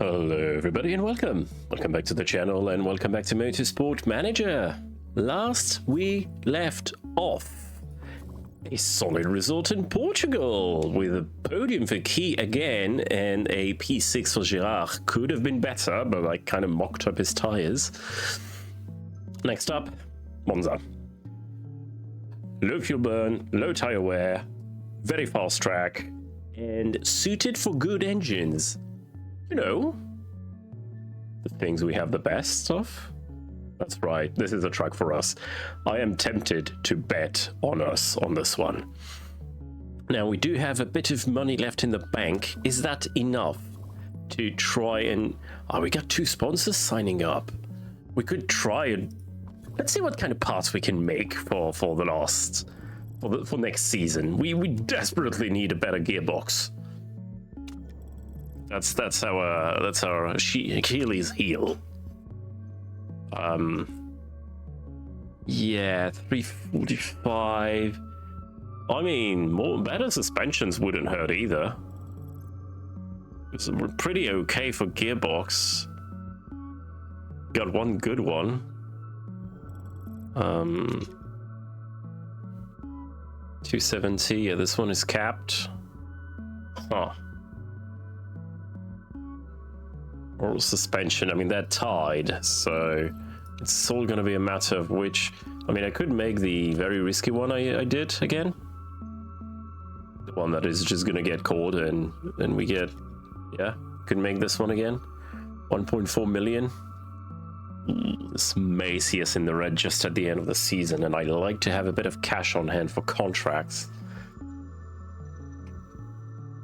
Hello everybody and welcome. Welcome back to the channel and welcome back to Motorsport Manager. Last we left off, a solid result in Portugal with a podium for Key again and a P6 for Girard. Could have been better, but I kind of mocked up his tires. Next up, Monza. Low fuel burn, low tire wear, very fast track, and suited for good engines. You know, the things we have the best of. That's right, this is a track for us. I am tempted to bet on us on this one. Now, we do have a bit of money left in the bank. Is that enough to try and... Oh, we got 2 sponsors signing up. We could try and... Let's see what kind of parts we can make for next season. We desperately need a better gearbox. That's our Achilles heel. Yeah, 345. I mean, better suspensions wouldn't hurt either. We're pretty okay for gearbox. Got one good one. 270. Yeah, this one is capped. Huh. Or suspension, I mean, they're tied, so it's all going to be a matter of which. I mean, I could make the very risky one I did again. The one that is just going to get caught and we get, yeah, could make this one again. 1.4 million. This may see us in the red just at the end of the season, and I like to have a bit of cash on hand for contracts.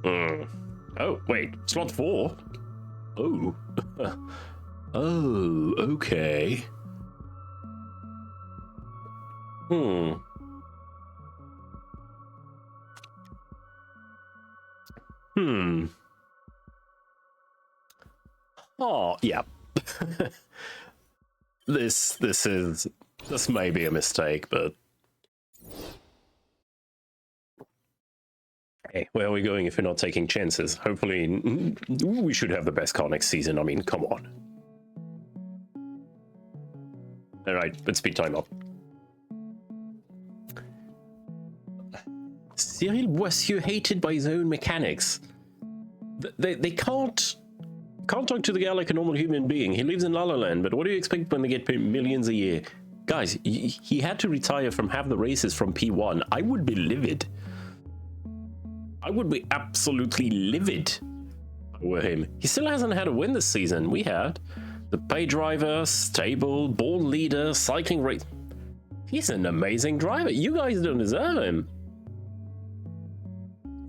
Oh, wait, slot 4? Oh. Oh, okay. Oh, yeah. This may be a mistake, but hey, where are we going if we're not taking chances? Hopefully, we should have the best car next season. I mean, come on. All right, let's speed time up. Cyril Boissieu hated by his own mechanics. They can't talk to the guy like a normal human being. He lives in La La Land, but what do you expect when they get paid millions a year? Guys, he had to retire from half the races from P1. I would be livid. I would be absolutely livid with him. He still hasn't had a win this season. We had. The pay driver, stable, ball leader, cycling race. He's an amazing driver. You guys don't deserve him.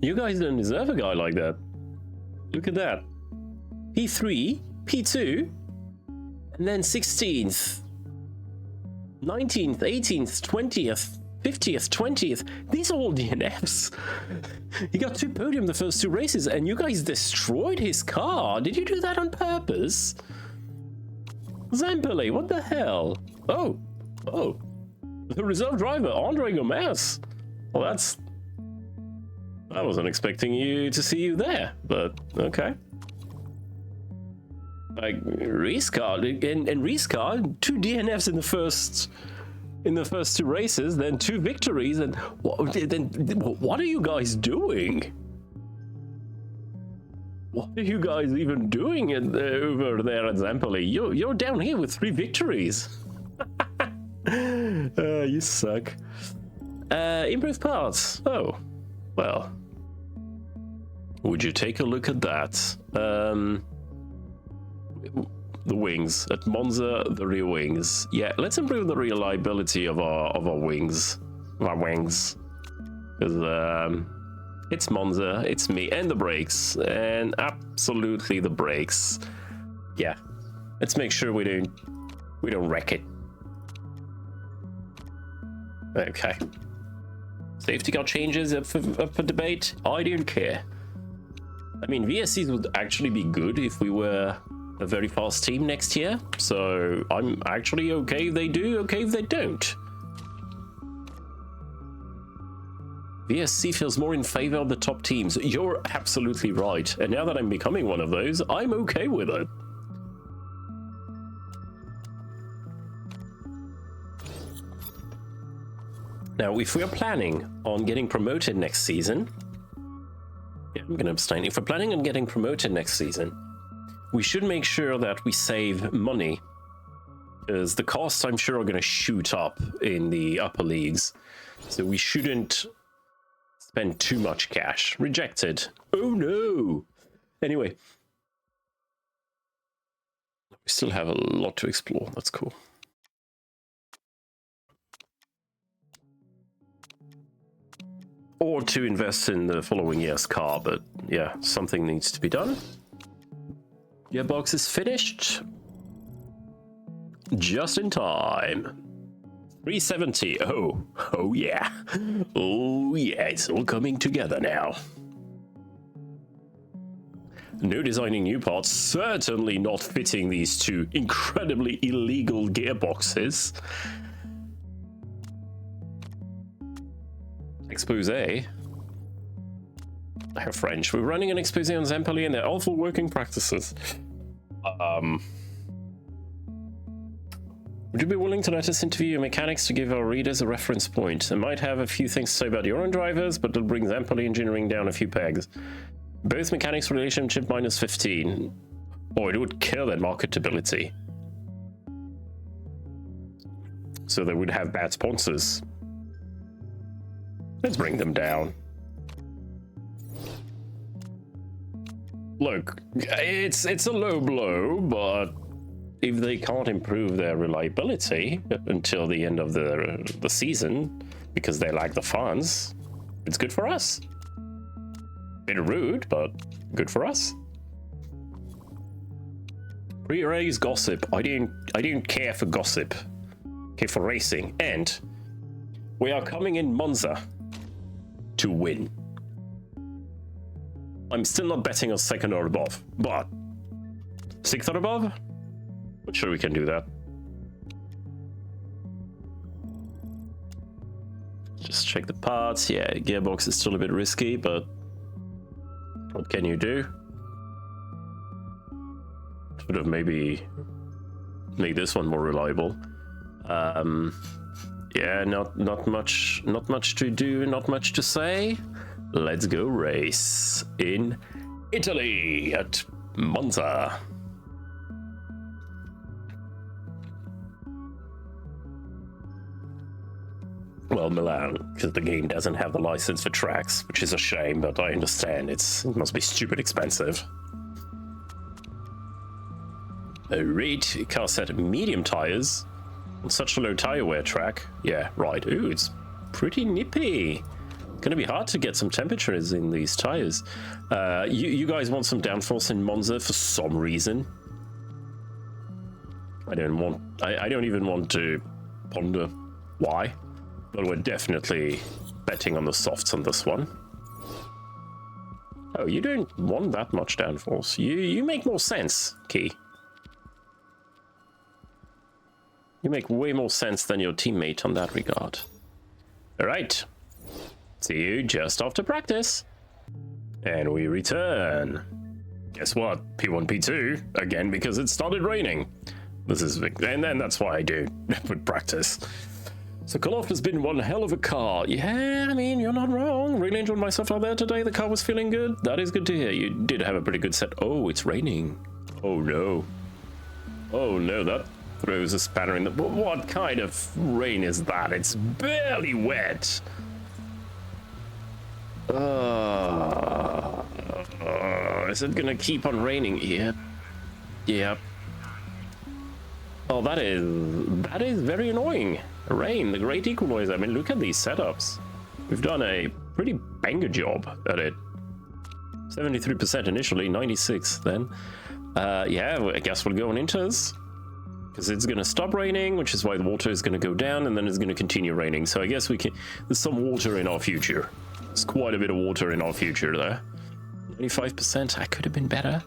You guys don't deserve a guy like that. Look at that. P3, P2, and then 16th, 19th, 18th, 20th, 50th, 20th. These are all DNFs. He got 2 podium the first 2 races, and you guys destroyed his car. Did you do that on purpose? Zambelli, what the hell? Oh. The reserve driver, Andre Gomez. Well, I wasn't expecting to see you there, but okay. Like, Reese car, and Reese car, 2 DNFs in the first 2 races, then 2 victories, and what are you guys doing? What are you guys even doing over there at Zambelli? You're down here with 3 victories. You suck. Improved parts. Oh, well. Would you take a look at that? The wings at Monza, the rear wings. Yeah, let's improve the reliability of our wings, because it's Monza, it's me, and the brakes, and absolutely the brakes. Yeah, let's make sure we don't wreck it. Okay. Safety car changes up for debate. I don't care. I mean, VSCs would actually be good if we were a very fast team next year, so I'm actually okay if they do, okay if they don't. BSC feels more in favor of the top teams. You're absolutely right. And now that I'm becoming one of those, I'm okay with it. Now, if we are planning on getting promoted next season, yeah, I'm going to abstain. If we're planning on getting promoted next season, we should make sure that we save money, because the costs, I'm sure, are going to shoot up in the upper leagues. So we shouldn't spend too much cash. Rejected. Oh no! Anyway, we still have a lot to explore. That's cool. Or to invest in the following year's car, but yeah, something needs to be done. Gearbox is finished. Just in time. 370. Oh yeah. Oh yeah, it's all coming together now. No designing new parts, certainly not fitting these two incredibly illegal gearboxes. Expose. I have French. We're running an expose on Zempoli and their awful working practices. Would you be willing to let us interview your mechanics to give our readers a reference point? I might have a few things to say about your own drivers, but it'll bring Zempoli engineering down a few pegs. Both mechanics relationship -15. Or it would kill their marketability. So they would have bad sponsors. Let's bring them down. Look, it's a low blow, but if they can't improve their reliability until the end of the season because they lack the funds, it's good for us. Bit rude, but good for us. Pre-race gossip. I didn't care for gossip. Okay, for racing. And we are coming in Monza to win. I'm still not betting on second or above, but sixth or above? I'm sure we can do that. Just check the parts. Yeah, gearbox is still a bit risky, but what can you do? Should have maybe made this one more reliable. Yeah, not much to do, not much to say. Let's go race in Italy at Monza. Well, Milan, because the game doesn't have the license for tracks, which is a shame, but I understand it must be stupid expensive. Alright, car set medium tires on such a low tire wear track. Yeah, right. Ooh, it's pretty nippy. Gonna be hard to get some temperatures in these tires. You guys want some downforce in Monza for some reason. I don't even want to ponder why, but we're definitely betting on the softs on this one. Oh, you don't want that much downforce. You make more sense, Key. You make way more sense than your teammate on that regard. All right. See you just after practice. And we return. Guess what? P1, P2. Again, because it started raining. And then that's why I do with practice. So Koloff has been one hell of a car. Yeah, I mean, you're not wrong. Really enjoyed myself out there today. The car was feeling good. That is good to hear. You did have a pretty good set. Oh, it's raining. Oh, no. Oh, no, that throws a spanner in the... What kind of rain is that? It's barely wet. Is it gonna keep on raining? Yep. Yep. Oh, that is very annoying. Rain, the great equalizer. I mean, look at these setups. We've done a pretty banger job at it. 73% initially, 96 then. Yeah, I guess we'll go on inters. Because it's going to stop raining, which is why the water is going to go down, and then it's going to continue raining. So I guess we can... There's some water in our future. There's quite a bit of water in our future there. 95%, I could have been better.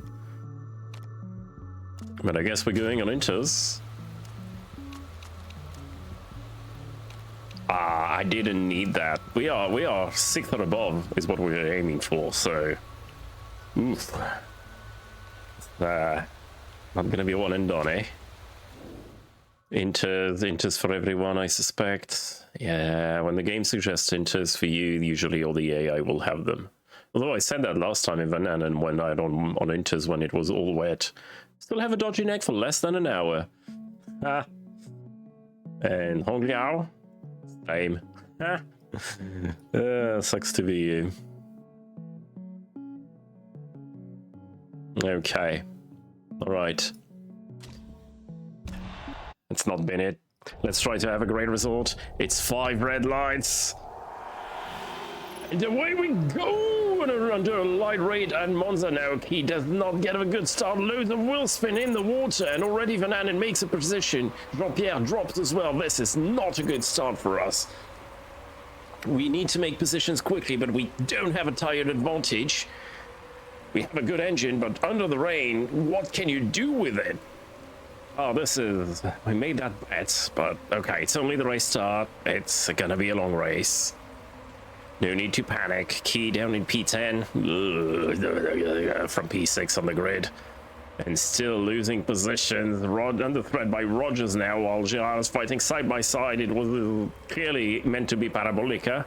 But I guess we're going on inters. I didn't need that. We are sixth or above is what we're aiming for. So, oof. Not gonna be one and done, eh? Inters for everyone, I suspect. Yeah, when the game suggests inters for you, usually all the AI will have them. Although I said that last time in Milan and when I on inters when it was all wet. Still have a dodgy neck for less than an hour. Ah. And Hongliao? Same. Ah. Sucks to be you. Okay. Alright. It's not been it. Let's try to have a great result. It's 5 red lights. And away we go! Under a light rate, and Monza now. He does not get a good start. Loads of wheel spin in the water, and already Van Anen makes a position. Jean-Pierre drops as well. This is not a good start for us. We need to make positions quickly, but we don't have a tire advantage. We have a good engine, but under the rain, what can you do with it? Oh, this is... We made that bet, but okay, it's only the race start. It's gonna be a long race. No need to panic. Key down in P10. From P6 on the grid. And still losing positions. Under threat by Rogers now, while Girard is fighting side by side. It was clearly meant to be Parabolica.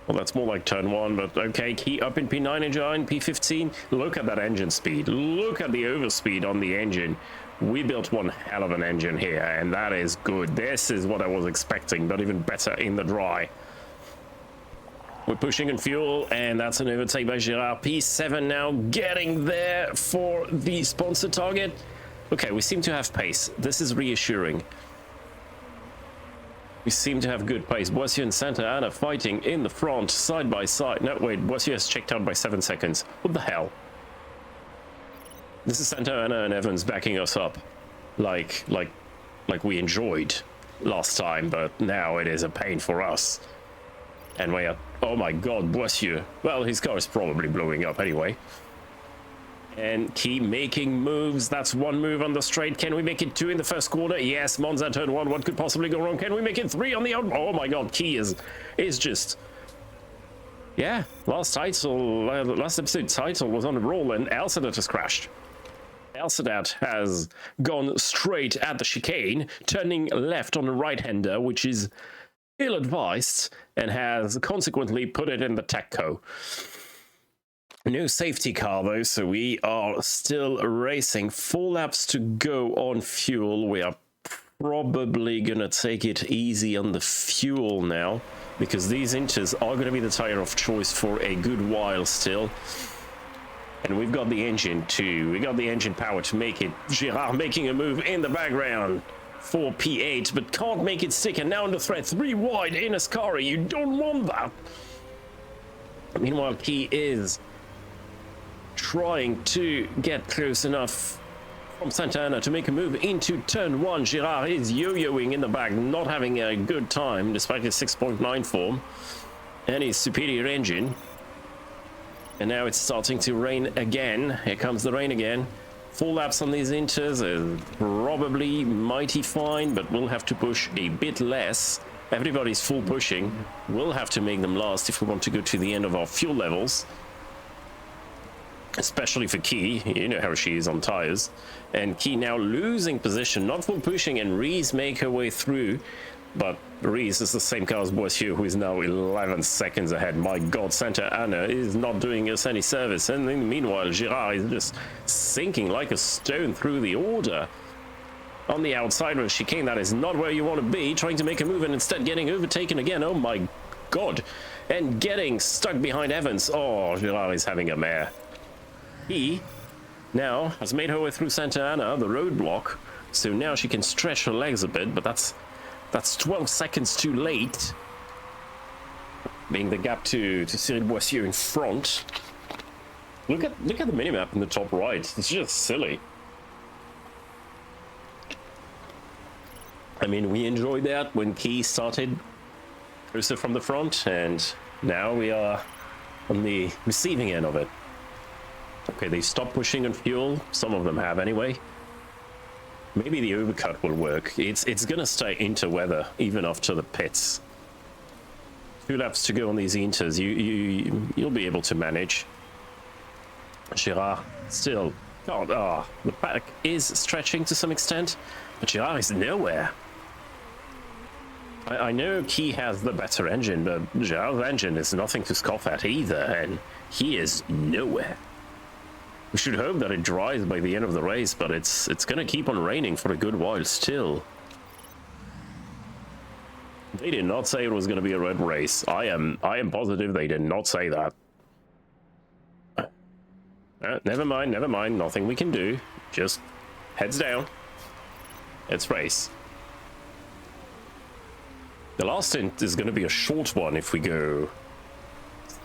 Well, that's more like turn 1, but okay. Key up in P9 and Girard in P15. Look at that engine speed. Look at the overspeed on the engine. We built one hell of an engine here, and that is good. This is what I was expecting, but even better in the dry. We're pushing in fuel, and that's an overtake by Girard. P7 now getting there for the sponsor target. Okay, we seem to have pace. This is reassuring. We seem to have good pace. Boissieu and Santa Ana fighting in the front, side by side. No, wait, Boissieu has checked out by 7 seconds. What the hell? This is Santa Ana and Evans backing us up. Like we enjoyed last time, but now it is a pain for us. And we are... Oh my god, Boissieu. Well, his car is probably blowing up anyway. And Key making moves. That's 1 move on the straight. Can we make it 2 in the first corner? Yes, Monza turn 1. What could possibly go wrong? Can we make it 3 on the out? Oh my god, Key is just... Yeah, last episode title was on a roll, and Elsadat has crashed. Elsadat has gone straight at the chicane, turning left on the right-hander, which is ill-advised, and has consequently put it in the TechCo. No safety car though, so we are still racing. 4 laps to go on fuel. We are probably gonna take it easy on the fuel now, because these inters are gonna be the tire of choice for a good while still. And we've got the engine too. We got the engine power to make it. Girard making a move in the background for P8, but can't make it stick. And now under threat, 3 wide in Ascari. You don't want that. Meanwhile, Key is trying to get close enough from Santa Ana to make a move into turn 1. Girard is yo-yoing in the back, not having a good time despite his 6.9 form and his superior engine. And now it's starting to rain again. Here comes the rain again. 4 laps on these inters is probably mighty fine, but we'll have to push a bit less. Everybody's full pushing. We'll have to make them last if we want to go to the end of our fuel levels. Especially for Key, you know how she is on tires. And Key now losing position, not full pushing, and Rees make her way through. But Rees is the same car as Boissieu, who is now 11 seconds ahead. My god, Santa Ana is not doing us any service. And in the meanwhile, Girard is just sinking like a stone through the order. On the outside of chicane, that is not where you want to be. Trying to make a move and instead getting overtaken again. Oh my god. And getting stuck behind Evans. Oh, Girard is having a mare. He now has made her way through Santa Ana, the roadblock. So now she can stretch her legs a bit, but that's 12 seconds too late. Being the gap to Cyril Boissieu in front. Look at the minimap in the top right. It's just silly. I mean, we enjoyed that when Key started closer from the front, and now we are on the receiving end of it. Okay, they stopped pushing on fuel. Some of them have anyway. Maybe the overcut will work. It's gonna stay into weather even after the pits. 2 laps to go on these inters. You'll be able to manage. Girard still can't. The pack is stretching to some extent, but Girard is nowhere. I know Key has the better engine, but Girard's engine is nothing to scoff at either, and he is nowhere. We should hope that it dries by the end of the race, but it's gonna keep on raining for a good while still. They did not say it was gonna be a red race. I am positive they did not say that. Never mind, nothing we can do. Just heads down. Let's race. The last stint is going to be a short one if we go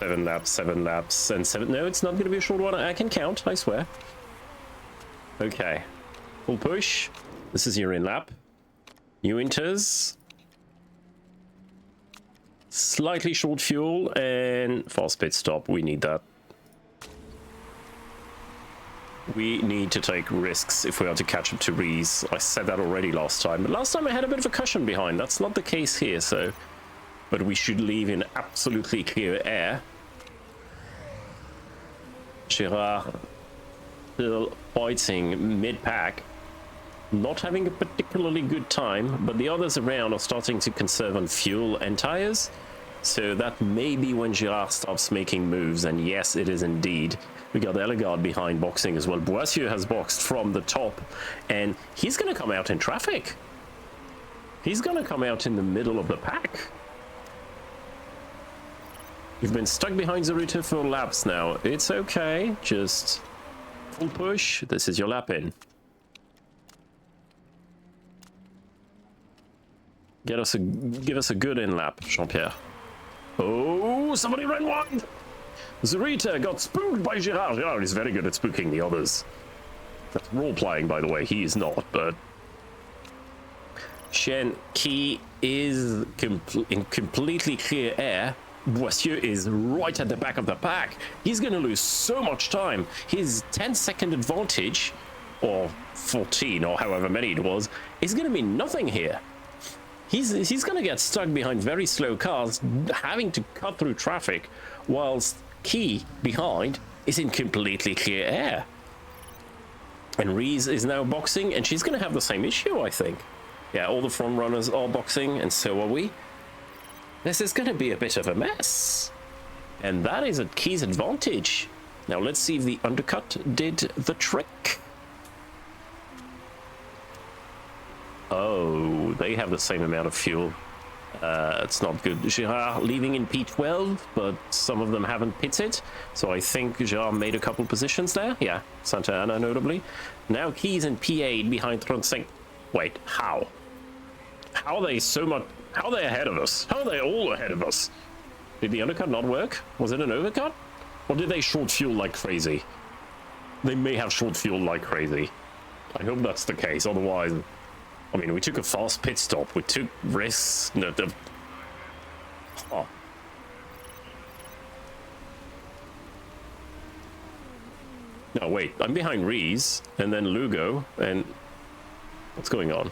7 laps, and 7... No, it's not going to be a short one. I can count, I swear. Okay. Full push. This is your in lap. New inters. Slightly short fuel and fast pit stop. We need that. We need to take risks if we are to catch up to Prix. I said that already last time, but last time I had a bit of a cushion behind. That's not the case here, so... But we should leave in absolutely clear air. Girard still fighting mid-pack. Not having a particularly good time, but the others around are starting to conserve on fuel and tires. So that may be when Girard stops making moves, and yes, it is indeed. We got Ellegaard behind boxing as well. Boissieu has boxed from the top, and he's going to come out in traffic. He's going to come out in the middle of the pack. You've been stuck behind Zeruto for laps now. It's okay. Just full push. This is your lap in. Give us a good in lap, Jean-Pierre. Oh, somebody ran wide. Zurita got spooked by Girard. Girard is very good at spooking the others. That's role-playing, by the way. He is not, but... Shen Qi is in completely clear air. Boissieu is right at the back of the pack. He's going to lose so much time. His 10-second advantage, or 14, or however many it was, is going to mean nothing here. He's going to get stuck behind very slow cars, having to cut through traffic, whilst Key behind is in completely clear air. And Reese is now boxing, and she's going to have the same issue, I think. Yeah, all the front runners are boxing, and so are we. This is going to be a bit of a mess. And that is at Key's advantage. Now let's see if the undercut did the trick. Oh, they have the same amount of fuel. It's not good. Girard leaving in P12, but some of them haven't pitted. So I think Girard made a couple positions there. Yeah, Santa Ana notably. Now Key's in P8 behind Tronsink. Wait, how? How are they so much... How are they ahead of us? How are they all ahead of us? Did the undercut not work? Was it an overcut? Or did they short fuel like crazy? They may have short fuel like crazy. I hope that's the case, otherwise... I mean, we took a fast pit stop. We took risks. No, No, wait. I'm behind Reese, and then Lugo, and... What's going on?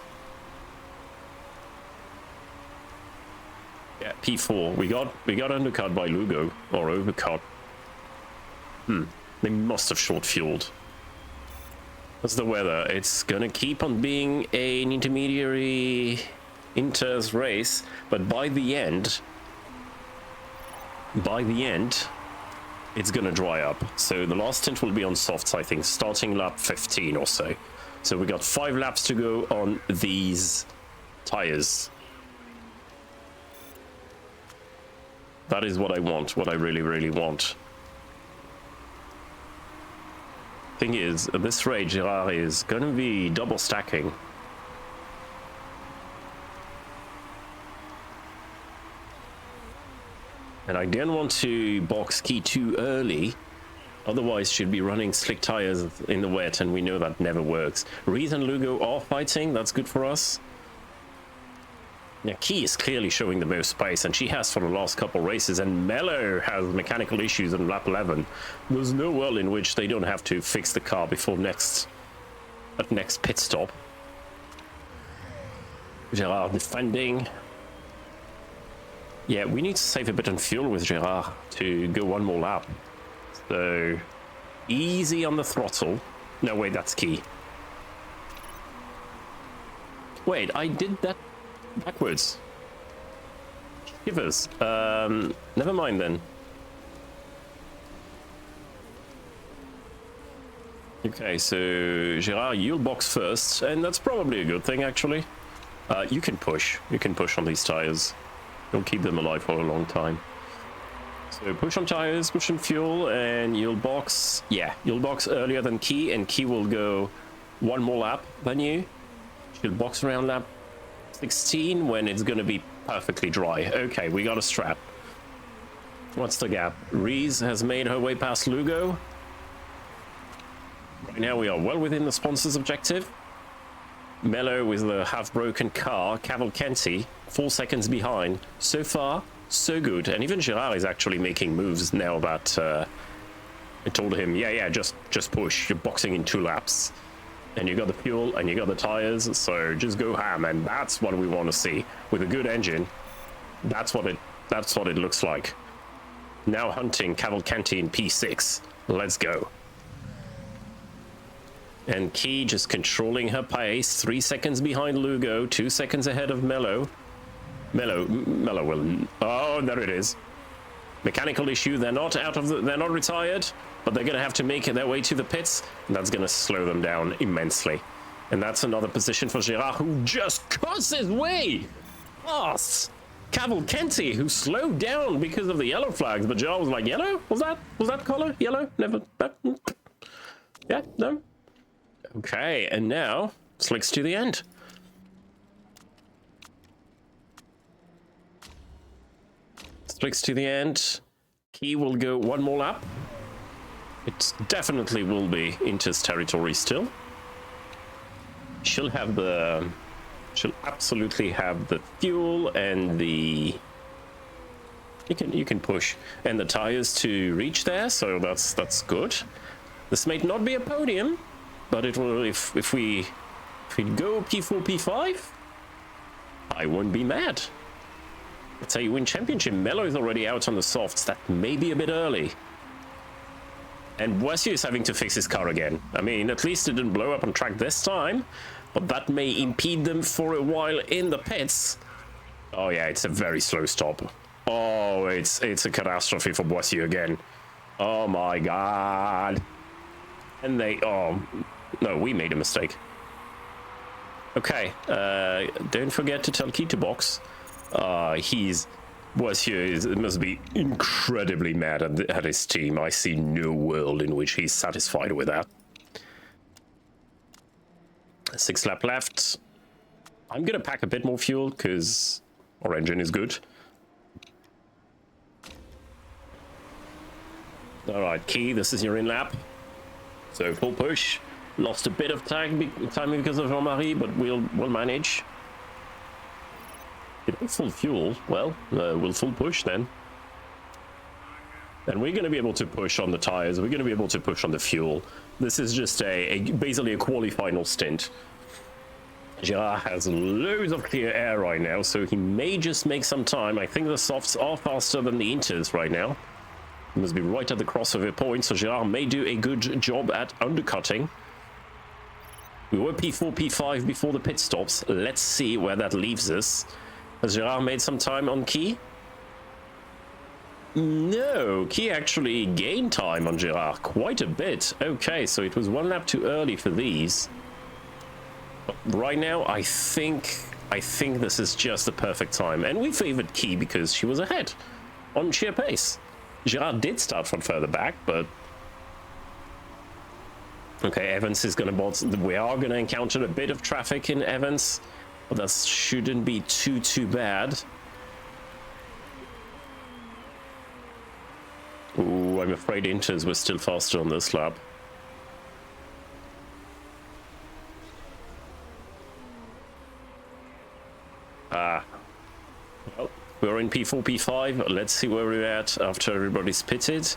Yeah, P4. We got undercut by Lugo, or overcut. They must have short fueled. What's the weather? It's gonna keep on being an intermediary inters race, but by the end, it's gonna dry up. So the last stint will be on softs, I think, starting lap 15 or so. So we got 5 laps to go on these tires. That is what I want, what I really, really want. Thing is, at this rate, Girard is going to be double stacking. And I didn't want to box Key too early, otherwise she'd be running slick tires in the wet, and we know that never works. Reese and Lugo are fighting, that's good for us. Now, Key is clearly showing the most space, and she has for the last couple races, and Mello has mechanical issues on lap 11. There's no world in which they don't have to fix the car before next pit stop. Girard defending. Yeah, we need to save a bit on fuel with Gerard to go one more lap. So, easy on the throttle. No, wait, that's key. Wait, I did that backwards. Shivers. Never mind then. Okay, so Gerard, you'll box first, and that's probably a good thing, actually. You can push. You can push on these tires. You'll keep them alive for a long time. So push on tires, push on fuel, and you'll box. Yeah, you'll box earlier than Key, and Key will go one more lap than you. She'll box around lap 16 when it's going to be perfectly dry. Okay, we got a strap. What's the gap? Reese has made her way past Lugo. Right now we are well within the sponsor's objective. Mello with the half-broken car, Cavalcanti 4 seconds behind. So far, so good. And even Gerard is actually making moves now that I told him, yeah, just push. You're boxing in 2 laps. And you got the fuel and you got the tires, so just go ham. And that's what we want to see. With a good engine, that's what it looks like. Now hunting Cavalcanti in P6. Let's go. And Key just controlling her pace, 3 seconds behind Lugo, 2 seconds ahead of Mello. Mello will... Oh, there it is. Mechanical issue, they're not retired, but they're gonna have to make their way to the pits, and that's gonna slow them down immensely. And that's another position for Gerard, who just cuts his way past Cavalcanti, who slowed down because of the yellow flags, but Gerard was like, yellow? Was that color? Yellow? Never... Yeah, no? Okay, and now, slicks to the end. Slicks to the end. Key will go one more lap. It definitely will be Inter's territory still. She'll absolutely have the fuel and the... You can push. And the tires to reach there, so that's good. This may not be a podium, but it will, if we go P4, P5, I won't be mad. That's how you win championship. Mello is already out on the softs. That may be a bit early. And Boissieu is having to fix his car again. I mean, at least it didn't blow up on track this time, but that may impede them for a while in the pits. Oh yeah, it's a very slow stop. Oh, it's a catastrophe for Boissieu again. Oh my god. And they... Oh... No, we made a mistake. Okay, don't forget to tell Key to box. Boissieu must be incredibly mad at his team. I see no world in which he's satisfied with that. 6 lap left. I'm gonna pack a bit more fuel because our engine is good. All right, Key, this is your in lap. So full push. Lost a bit of time because of Jean-Marie, but we'll manage. Full fuel. Well, we'll full push then. And we're going to be able to push on the tires. We're going to be able to push on the fuel. This is just basically a quali-final stint. Gerard has loads of clear air right now, so he may just make some time. I think the softs are faster than the inters right now. He must be right at the crossover point, so Gerard may do a good job at undercutting. We were P4, P5 before the pit stops. Let's see where that leaves us. Has Gerard made some time on Key? No, Key actually gained time on Gerard, quite a bit. Okay, so it was 1 lap too early for these. But right now, I think this is just the perfect time. And we favored Key because she was ahead on sheer pace. Gerard did start from further back, but... Okay, Evans is going to bolt. We are going to encounter a bit of traffic in Evans, but that shouldn't be too bad. Ooh, I'm afraid Inters were still faster on this lap. Well, we're in P4, P5. Let's see where we're at after everybody's pitted.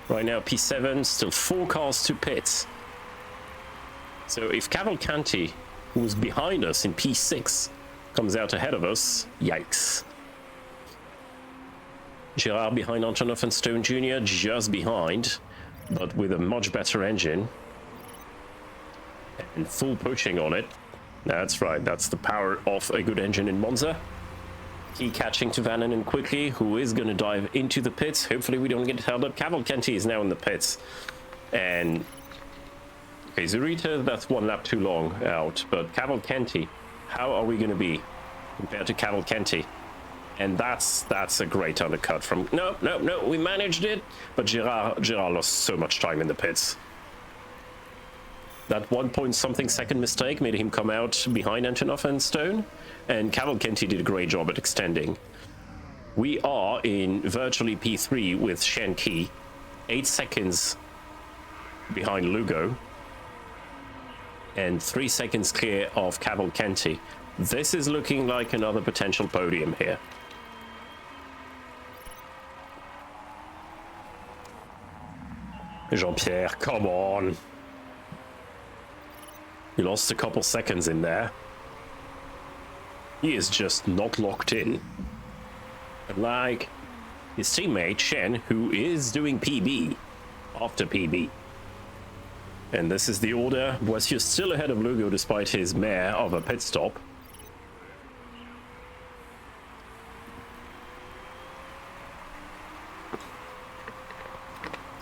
Right now, P7, still 4 cars to pit. So if Cavalcanti, who was behind us in P6, comes out ahead of us, yikes. Girard behind Antonov and Stone Jr. just behind, but with a much better engine. And full pushing on it. That's right, that's the power of a good engine in Monza. Key catching to Vaninen quickly, who is going to dive into the pits. Hopefully we don't get held up. Cavalcanti is now in the pits. And... okay, Zurita, that's one lap too long out. But Cavalcanti, how are we going to be compared to Cavalcanti? And that's a great undercut from... No, we managed it. But Girard lost so much time in the pits. That 1-point-something second mistake made him come out behind Antonov and Stone, and Cavalcanti did a great job at extending. We are in virtually P3 with Shen Qi, 8 seconds behind Lugo, and 3 seconds clear of Cavalcanti. This is looking like another potential podium here. Jean-Pierre, come on! He lost a couple seconds in there. He is just not locked in. Like his teammate Shen, who is doing PB after PB. And this is the order. Boissieu still ahead of Lugo despite his mare of a pit stop.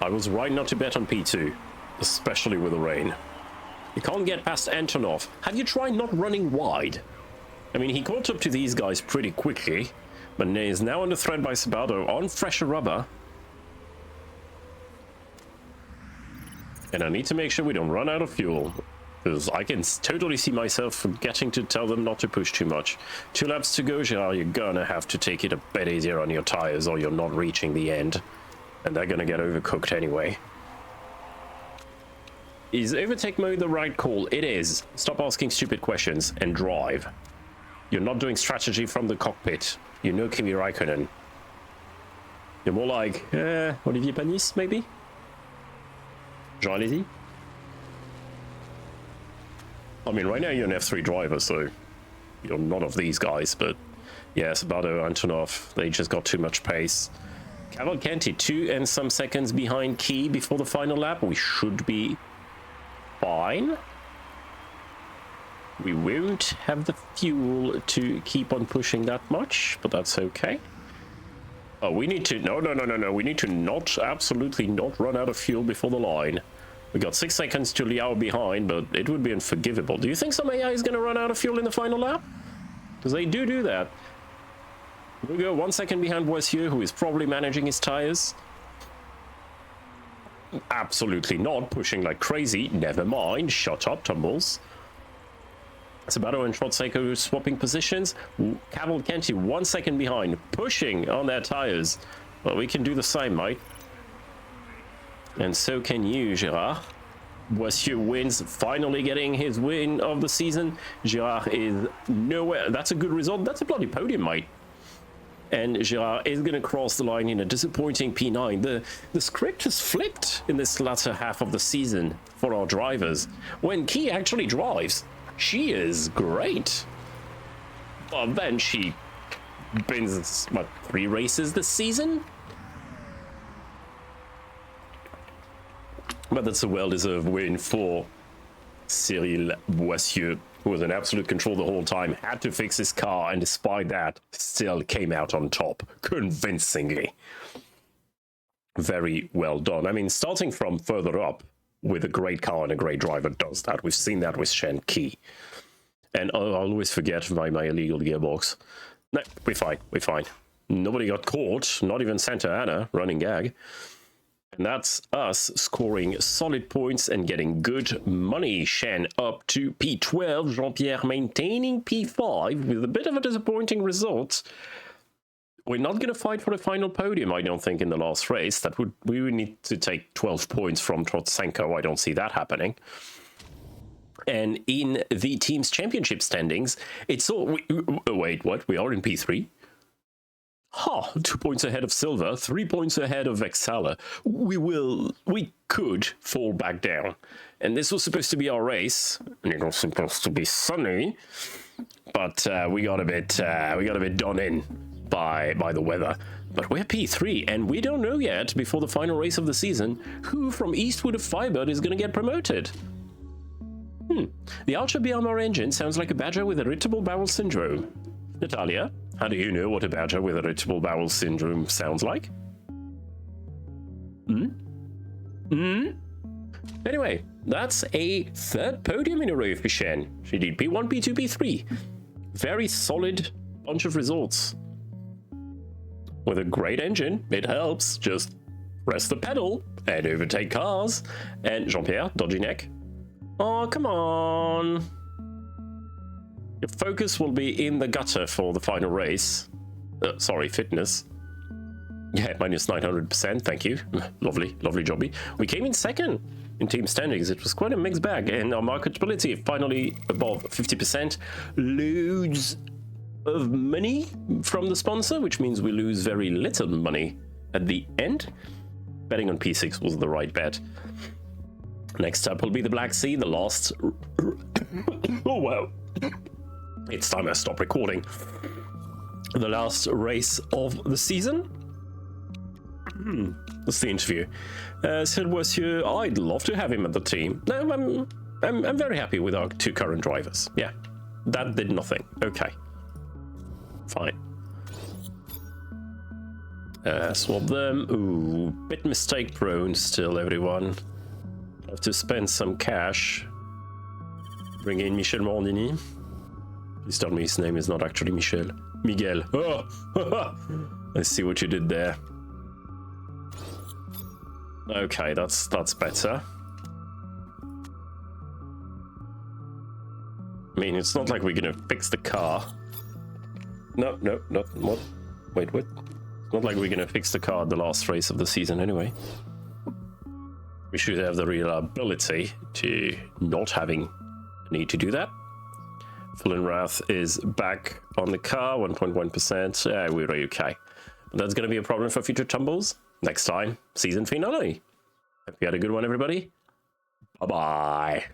I was right not to bet on P2, especially with the rain. You can't get past Antonov. Have you tried not running wide? I mean, he caught up to these guys pretty quickly, but he is now under threat by Sabato on fresher rubber. And I need to make sure we don't run out of fuel, because I can totally see myself forgetting to tell them not to push too much. 2 laps to go, Girard, you're gonna have to take it a bit easier on your tires or you're not reaching the end. And they're gonna get overcooked anyway. Is overtake mode the right call? It is. Stop asking stupid questions and drive. You're not doing strategy from the cockpit. You know Kimi Raikkonen. You're more like, Olivier Panis, maybe? Jean Alesi? I mean, right now you're an F3 driver, so you're none of these guys, but yeah, Sabato, Antonov, they just got too much pace. Cavalcanti, 2 and some seconds behind Key before the final lap. We should be fine. We won't have the fuel to keep on pushing that much, but that's okay. Oh, we need to... No. We need to absolutely not run out of fuel before the line. We got 6 seconds to Liao behind, but it would be unforgivable. Do you think some AI is going to run out of fuel in the final lap? Because they do that. We go 1 second behind Boissieu, who is probably managing his tires. Absolutely not, pushing like crazy. Never mind, shut up, Tumbles. Sabato and Trotseco swapping positions. Cavalcanti 1 second behind, pushing on their tires. Well, we can do the same, mate. And so can you, Girard. Boissieu wins, finally getting his win of the season. Girard is nowhere. That's a good result. That's a bloody podium, mate. And Girard is going to cross the line in a disappointing P9. The script has flipped in this latter half of the season for our drivers. When Key actually drives, she is great. But then she wins, what, 3 races this season? But that's a well-deserved win for Cyril Boissieu, who was in absolute control the whole time, had to fix his car, and despite that, still came out on top, convincingly. Very well done. I mean, starting from further up with a great car and a great driver does that. We've seen that with Shen Qi. And I'll always forget my illegal gearbox. No, we're fine. Nobody got caught, not even Santa Ana, running gag. And that's us scoring solid points and getting good money. Shen up to P12, Jean-Pierre maintaining P5 with a bit of a disappointing result. We're not going to fight for the final podium, I don't think, in the last race. We would need to take 12 points from Trotsenko. I don't see that happening. And in the team's championship standings, it's all... wait, what? We are in P3? 2 points ahead of Silver, 3 points ahead of Vexala. We could fall back down. And this was supposed to be our race, and it was supposed to be sunny, but we got a bit done in by the weather. But we're P3, and we don't know yet, before the final race of the season, who from Eastwood of Firebird is going to get promoted. The Ultra BMR engine sounds like a badger with irritable bowel syndrome. Natalia, how do you know what a badger with irritable bowel syndrome sounds like? Anyway, that's a third podium in a row for Shen. She did P1, P2, P3. Very solid bunch of results. With a great engine, it helps. Just press the pedal and overtake cars. And Jean-Pierre, dodgy neck. Oh, come on. Your focus will be in the gutter for the final race. Sorry, fitness. Yeah, minus 900%, thank you. Lovely, lovely jobby. We came in second in team standings. It was quite a mixed bag, and our marketability finally above 50%. Loads of money from the sponsor, which means we lose very little money at the end. Betting on P6 was the right bet. Next up will be the Black Sea, the last... oh, wow. It's time I stop recording. The last race of the season. That's the interview. Silvoisieux, I'd love to have him at the team. No, I'm very happy with our two current drivers. Yeah, that did nothing. Okay, fine. Swap them. Ooh, bit mistake prone still, everyone. Have to spend some cash. Bring in Michel Morandini. Please tell me his name is not actually Michel. Miguel. Oh, I see what you did there. Okay, that's better. I mean, it's not like we're gonna fix the car. No, not what? Wait, what? It's not like we're gonna fix the car at the last race of the season anyway. We should have the reliability to not having a need to do that. Full Wrath is back on the car, 1.1%. Yeah, we're okay. But that's gonna be a problem for future tumbles. Next time, season finale. Hope you had a good one, everybody. Bye-bye.